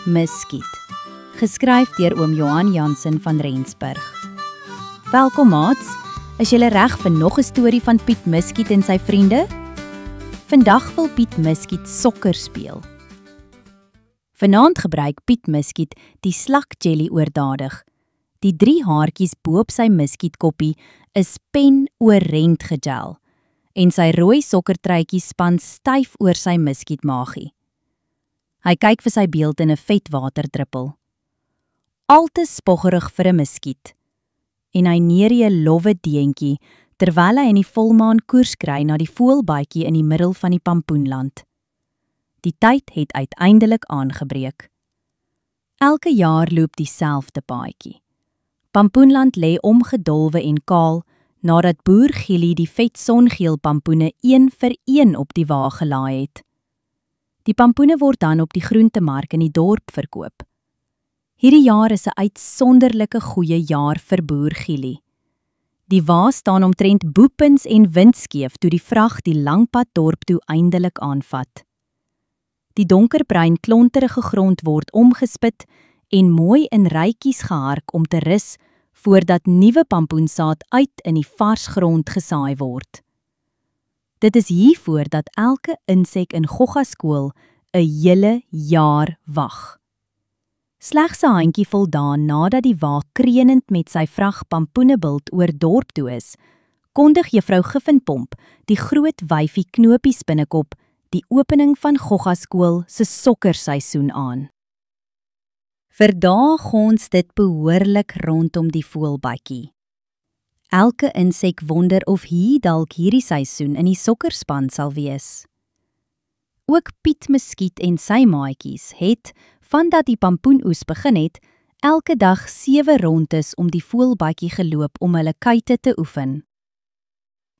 Muskiet, geskryf deur oom Johan Jansen van Rensburg. Welkom maats, is julle reg vir nog 'n storie van Piet Muskiet en sy vriende? Vandag wil Piet Muskiet sokker speel. Vanaand gebruik Piet Muskiet die slakjelly oordadig. Die 3 haartjies bo op sy muskietkoppie is pen-oorrent gegel en sy rooi sokkertruitjie span styf oor sy muskietmaagie. Hy kyk vir sy beeld in 'n vetwaterdruppel. Alte spoggerig vir 'n muskiet. En hy neer 'n lowwe deentjie terwyl hy in die volmaan koers kry na die voëlbytjie in die middel van die Pampoenland. Die tyd het uiteindelik aangebreek. Elke jaar loop dieselfde paadjie. Pampoenland lê omgedolwe en kaal nadat boer Gielie die vet songeel pampoene een vir een op die wa gelaai het. Die pampoene word dan op die groentemark in die dorp verkoop. Hierdie jaar is 'n uitsonderlike goeie jaar vir boer Gielie. Die wa staan omtrent boepens en windskeef toe die vrag die langpad dorp toe eindelik aanvat. Die donkerbruin klonterige grond word omgespit en mooi in rytjies gehark om te rus voordat nuwe pampoensaad uit in die vars grond gesaai word. Dit is hiervoor dat elke insek in Goggaskool 'n hele jaar wag. Slegs 'n handjie voldaan nadat die wa kreunend met sy vrag pampoenebult oor dorp toe is, kondig juffrou Giffinpomp, die groot wyfie knopies binnekop, die opening van Goggaskool se sokkerseisoen aan. Vir dae gons dit behoorlik rondom die voëlbytjie. Elke insek wonder of hy dalk hierdie seisoen in die sokkerspan sal wees. Ook Piet Muskiet en sy maatjies het, vandat die pampoenoes begin het, elke dag 7 rondes om die voëlbytjie geloop om hulle kuite te oefen.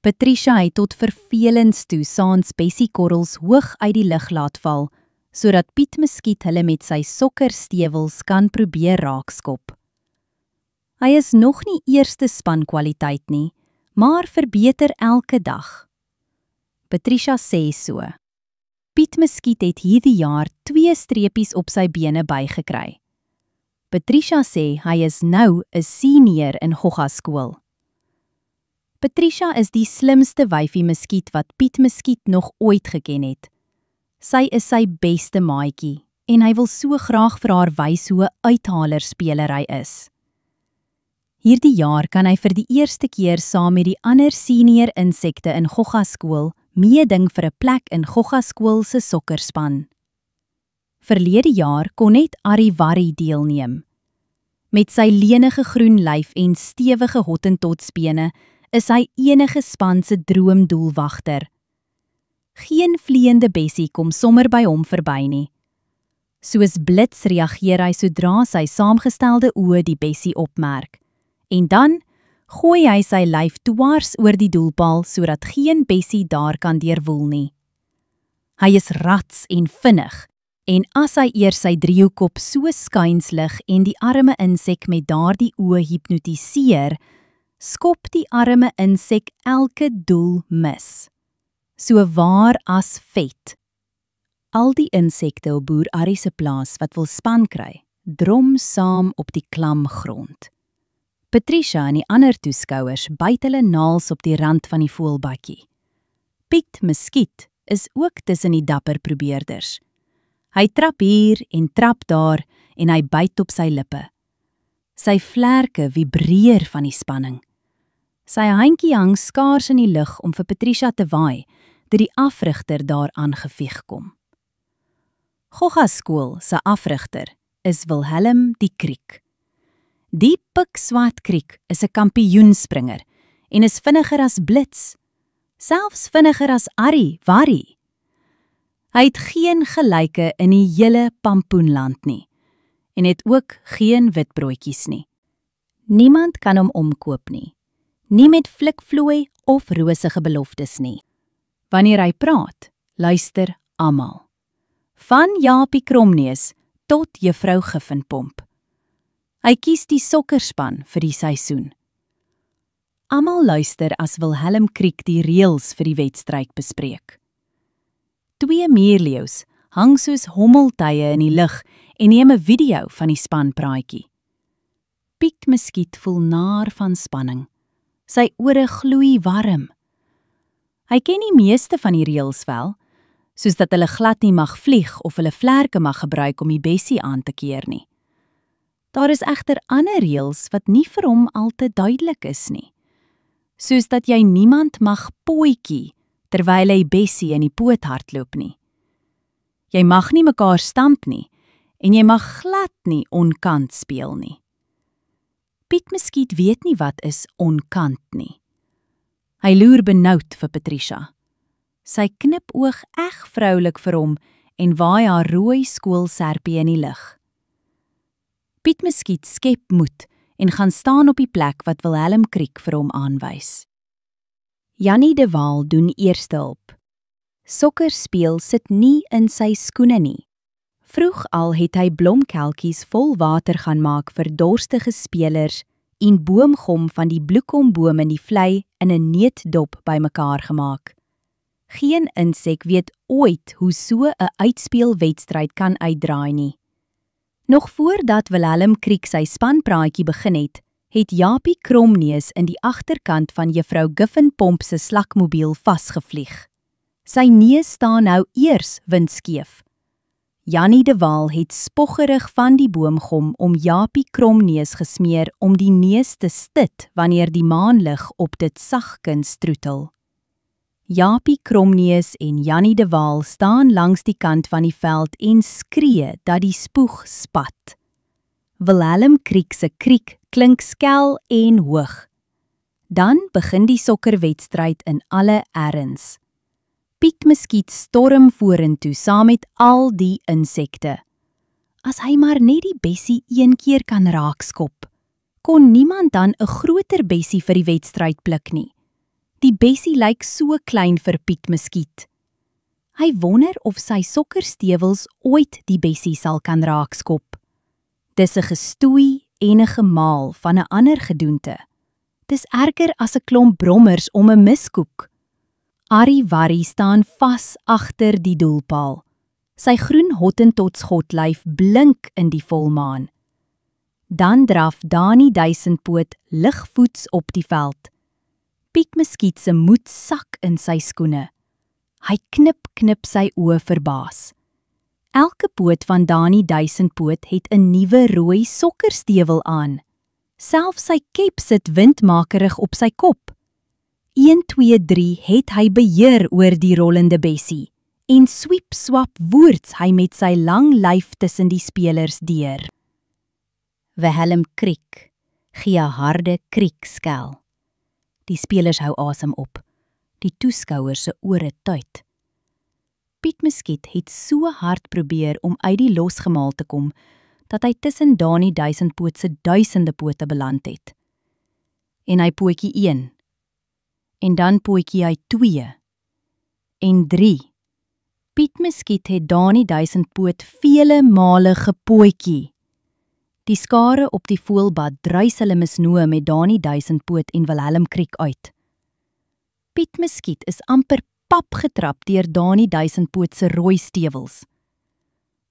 Patricia het tot vervelends toe saans bessiekorrels hoog uit die lug laat val, sodat Piet Muskiet hulle met sy sokkerstewels kan probeer raakskop. Hy is nog nie eerste span kwaliteit nie, maar verbeter elke dag. Patricia sê so. Piet Muskiet het hierdie jaar 2 streepies op sy bene bygekry. Patricia sê hy is nou 'n senior in Goggaskool. Patricia is die slimste wyfie muskiet wat Piet Muskiet nog ooit geken het. Sy is sy beste maatjie en hy wil so graag vir haar wys hoe 'n uithalerspelery is. Hierdie jaar kan hy vir die eerste keer saam met die ander senior insekte in Goggaskool meeding vir 'n plek in Goggaskool se sokkerspan. Verlede jaar kon net Arrivarri deelneem. Met sy lenige groen lyf en stewige hottentotsbene is hy enige span se droomdoelwagter. Geen vleiende bessie kom sommer by hom verby nie. Soos blits reageer hy sodra sy saamgestelde oë die bessie opmerk. En dan gooi hy sy lyf dwars oor die doelpaal sodat geen bessie daar kan deurwoel nie. Hy is rats en vinnig, en as hy eers sy driehoekkop so skuins lig en die arme insek met daardie oë hipnotiseer, skop die arme insek elke doel mis. So waar as vet. Al die insekte op boer Arrie se plaas wat wil span kry, drom saam op die klam grond. Patricia en die ander toeskouers byt hulle naels op die rand van die voëlbytjie. Piet Muskiet is ook tussen die dapper probeerders. Hy trap hier en trap daar en hy byt op sy lippe. Sy vlerke vibreer van die spanning. Sy handjie hang skaars in die lug om vir Patricia te waai, toe die afrigter daar aangevieg kom. Goggaskool se afrigter is Wilhelm die Kriek. Die pikswart kriek is 'n kampioenspringer en is vinniger as blits, selfs vinniger as Arrivarri. Hy het geen gelyke in die hele Pampoenland nie en het ook geen witbroodjies nie. Niemand kan hom omkoop nie met flikvlooi of rosige beloftes nie. Wanneer hy praat, luister almal. Van Japie Kromneus tot juffrou Giffinpomp. Hy kies die sokkerspan vir die seisoen. Almal luister as Wilhelm Kriek die reëls vir die wedstryd bespreek. 2 meerleeu's hang soos hommeltuie in die lug en neem 'n video van die spanpraatjie. Piet Muskiet voel naar van spanning. Sy ore gloei warm. Hy ken die meeste van die reëls wel, soos dat hulle glad nie mag vlieg of hulle vlerke mag gebruik om die bessie aan te keer nie. Daar is egter ander reëls wat nie vir hom al te duidelik is nie, soos dat jy niemand mag pootjie terwyl hy bessie in die poot hardloop nie. Jy mag nie mekaar stamp nie en jy mag glad nie onkant speel nie. Piet Muskiet weet nie wat is onkant nie. Hy loer benoud vir Patricia. Sy knip oog eg vroulik vir hom en waai haar rooi skoolserpie in die lug. Piet Muskiet skep moed en gaan staan op die plek wat Wilhelm Kriek vir hom aanwys. Jannie de Waal doen eerste hulp. Sokker speel sit nie in sy skoene nie. Vroeg al het hy blomkelkies vol water gaan maak vir dorstige spelers en boomgom van die bloekomboom in die vlei in 'n neetdop bymekaar gemaak. Geen insek weet ooit hoe so 'n uitspeelwedstryd kan uitdraai nie. Nog voordat Wilhelm Kriek sy spanpraatjie begin het Japie Kromneus in die agterkant van juffrou Giffinpomp se slakmobiel vasgevlieg. Sy neus staan nou eers windskeef. Jannie de Waal het spoggerig van die boomgom om Japie Kromneus gesmeer om die neus te stit wanneer die maanlig op dit sagkens stroetel. Japie Kromneus en Jannie de Waal staan langs die kant van die veld en skree dat die spoeg spat. Wilhelm Kriek se kriek klink skel en hoog. Dan begin die sokkerwedstryd in alle erns. Piet Muskiet storm vorentoe saam met al die insekte. As hy maar net die bessie een keer kan raakskop, kon niemand dan 'n groter bessie vir die wedstryd pluk nie. Die bessie lyk so klein vir Piet Muskiet. Hy wonder of sy sokkerstewels ooit die bessie sal kan raakskop. Dis 'n gestoei en 'n gemaal van 'n ander gedoente. Dis erger as 'n klomp brommers om 'n miskoek. Arrie Warrie staan vas agter die doelpaal. Sy groen hottentotsgodlyf blink in die volmaan. Dan draf Dani Duisendpoot ligvoets op die veld. Piet Muskiet se moed sak in sy skoene. Hy knip sy oë verbaas. Elke poot van Dani Duisendpoot het 'n nuwe rooi sokkerstewel aan. Selfs sy kep sit windmakerig op sy kop. 1, 2, 3 het hy beheer oor die rollende bessie en swiep-swap woords hy met sy lang lyf tussen die spelers deur. Wilhelm Kriek gee 'n harde kriekskel. Die spelers hou asem op. Die toeskouers se ore tuit. Piet Muskiet het so hard probeer om uit die losgemaal te kom, dat hy tussen Dani Duisendpoot se duisende pote beland het. En hy pootjie 1, en dan pootjie hy 2, en 3. Piet Muskiet het Dani Duisendpoot vele male gepootjie. Die skare op die voëlbad druis hulle misnoë met Dani Duisendpoot en Wilhelm Kriek uit. Piet Muskiet is amper pap getrap deur Dani Duisendpoot se rooi stewels.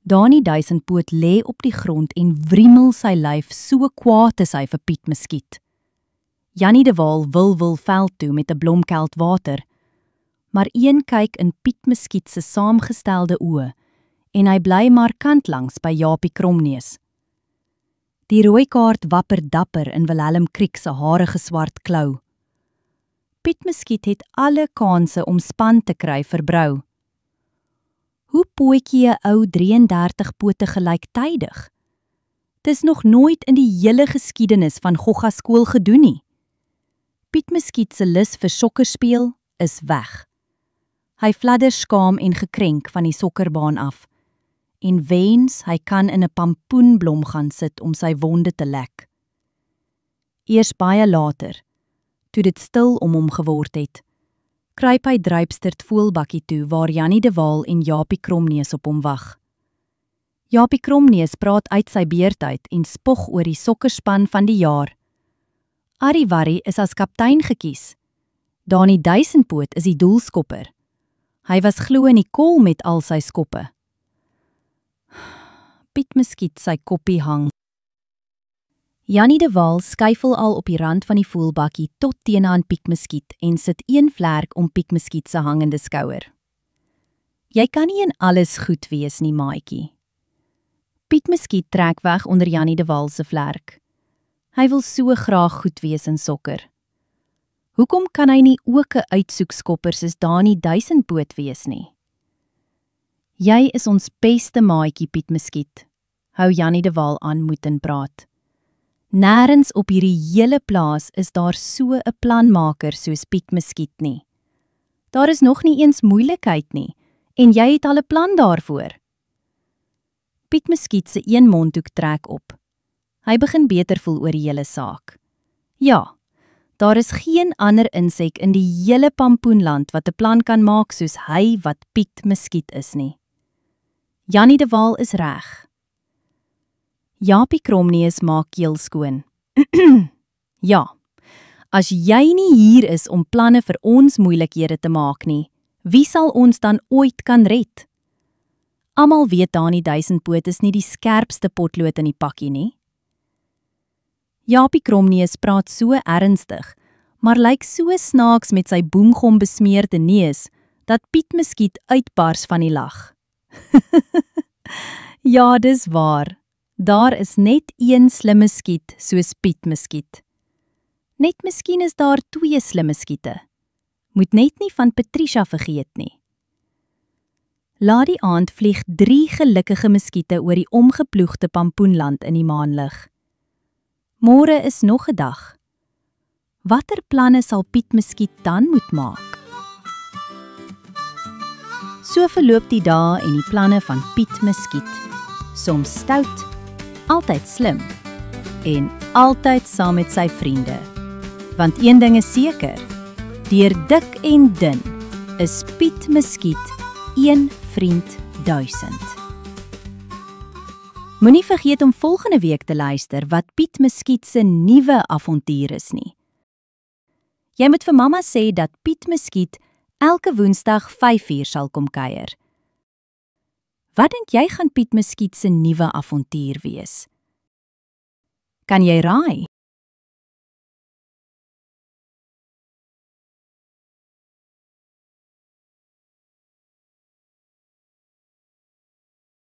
Dani Duisendpoot lê op die grond en wriemel sy lyf so kwaad is hy vir Piet Muskiet. Jannie de Waal wil veld toe met 'n blomkeld water, maar een kyk in Piet Muskiet se saamgestelde oë en hy bly maar kantlangs by Japie Kromneus. Die rooi kaart wapper dapper in Wilhelm Kriek se harige swart klou. Piet Muskiet het alle kanse om span te kry vir Brou. Hoe pootjie 'n ou 33 pote gelyktydig? Dis nog nooit in die hele geskiedenis van Gogga skool gedoen nie. Piet Muskiet se lus vir sokkerspeel is weg. Hy fladder skaam en gekrenk van die sokkerbaan af en wens hy kan in 'n pampoenblom gaan sit om sy wonde te lek. Eers baie later, toe dit stil om hom geword het, kruip hy druipstert voelbakkie toe waar Jannie de Waal en Japie Kromneus op hom wag. Japie Kromneus praat uit sy beurt uit en spog oor die sokkerspan van die jaar. Arrie Warrie is as kaptein gekies. Dani Duisendpoot is die doelskopper. Hy was glo in die kol met al sy skoppe. Piet Piet Muskiet sy koppie hang. Jannie de Waal skuifel al op die rand van die voelbakkie tot teenoor Piet Muskiet en sit een vlerk om Piet Muskiet se hangende skouer. Jy kan nie in alles goed wees nie, maatjie. Piet Muskiet trek weg onder Jannie de Waal se vlerk. Hy wil so graag goed wees in sokker. Hoekom kan hy nie ook 'n uitsoekskopper soos Dani Duisendpoot wees nie? Jy is ons beste maatjie, Piet Muskiet, hou Jannie de Waal aan moed en praat. Nêrens op hierdie hele plaas is daar so 'n planmaker soos Piet Muskiet nie. Daar is nog nie eens moeilikheid nie, en jy het al 'n plan daarvoor. Piet Muskiet se een mondhoek trek op. Hy begin beter voel oor die hele saak. Ja, daar is geen ander insek in die hele Pampoenland wat 'n plan kan maak soos hy wat Piet Muskiet is nie. Jannie de Waal is reg. Japie Kromneus maak keel skoon. Ja, as jy nie hier is om planne vir ons moeilikhede te maak nie, wie sal ons dan ooit kan red? Almal weet Dani Duisendpoot is nie die skerpste potlood in die pakkie nie. Japie Kromneus praat so ernstig, maar lyk so snaaks met sy boemgom besmeerde neus, dat Piet Muskiet uitbars van die lag. Ja, dis waar. Daar is net een slimme skiet soos Piet Muskiet. Net miskien is daar 2 slimme skiete. Moet net nie van Patricia vergeet nie. Laat die aand vlieg 3 gelukkige muskiete oor die omgeploegde Pampoenland in die maanlig. Môre is nog 'n dag. Watter planne sal Piet Muskiet dan moet maak? So verloop die dae en die planne van Piet Muskiet. Soms stout, altyd slim en altyd saam met sy vriende. Want een ding is seker, deur dik en dun is Piet Muskiet een vriend 1000. Moenie vergeet om volgende week te luister wat Piet Muskiet se nuwe avontuur is nie. Jy moet vir mamma sê dat Piet Muskiet elke Woensdag 5uur sal kom kuier. Wat dink jy gaan Piet Muskiet se nuwe avontuur wees? Kan jy raai?